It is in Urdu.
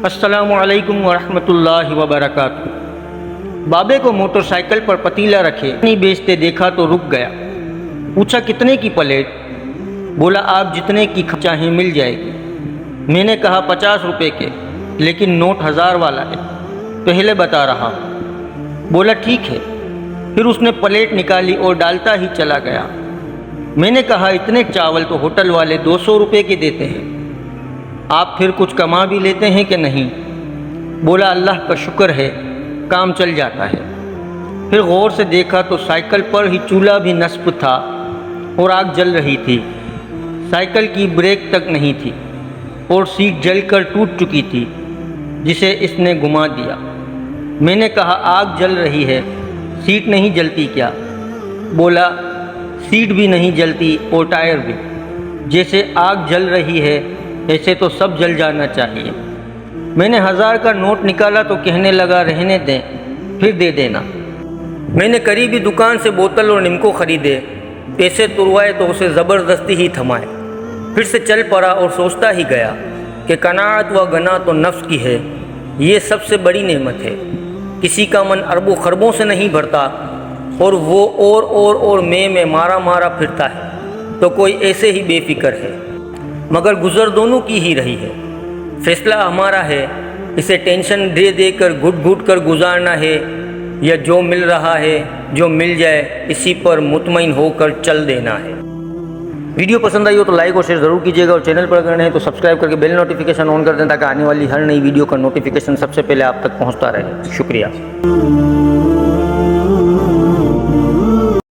السلام علیکم ورحمۃ اللہ وبرکاتہ۔ بابے کو موٹر سائیکل پر پتیلا رکھے نہیں بیچتے دیکھا تو رک گیا۔ پوچھا کتنے کی پلیٹ؟ بولا آپ جتنے کی چاہیں مل جائے گی۔ میں نے کہا 50 روپے کے، لیکن نوٹ 1000 والا ہے، پہلے بتا رہا ہوں۔ بولا ٹھیک ہے۔ پھر اس نے پلیٹ نکالی اور ڈالتا ہی چلا گیا۔ میں نے کہا اتنے چاول تو ہوٹل والے 200 روپے کے دیتے ہیں، آپ پھر کچھ کما بھی لیتے ہیں کہ نہیں؟ بولا اللہ کا شکر ہے، کام چل جاتا ہے۔ پھر غور سے دیکھا تو سائیکل پر ہی چولہا بھی نصب تھا اور آگ جل رہی تھی۔ سائیکل کی بریک تک نہیں تھی اور سیٹ جل کر ٹوٹ چکی تھی، جسے اس نے گھما دیا۔ میں نے کہا آگ جل رہی ہے، سیٹ نہیں جلتی کیا؟ بولا سیٹ بھی نہیں جلتی اور ٹائر بھی، جیسے آگ جل رہی ہے ایسے تو سب جل جانا چاہیے۔ میں نے 1000 کا نوٹ نکالا تو کہنے لگا رہنے دیں، پھر دے دینا۔ میں نے قریبی دکان سے بوتل اور نمکو خریدے، پیسے تروائے تو اسے زبردستی ہی تھمائے۔ پھر سے چل پڑا اور سوچتا ہی گیا کہ قناعت و غنا تو نفس کی ہے، یہ سب سے بڑی نعمت ہے۔ کسی کا من اربوں خربوں سے نہیں بھرتا اور وہ اور میں مارا پھرتا ہے، تو کوئی ایسے ہی بے فکر ہے، مگر گزر دونوں کی ہی رہی ہے۔ فیصلہ ہمارا ہے، اسے ٹینشن دے کر گھٹ کر گزارنا ہے، یا جو مل رہا ہے، جو مل جائے اسی پر مطمئن ہو کر چل دینا ہے۔ ویڈیو پسند آئی ہو تو لائک اور شیئر ضرور کیجیے گا، اور چینل پر اگر نہیں تو سبسکرائب کر کے بیل نوٹیفیکیشن آن کر دیں تاکہ آنے والی ہر نئی ویڈیو کا نوٹیفیکیشن سب سے پہلے آپ تک پہنچتا رہے۔ شکریہ۔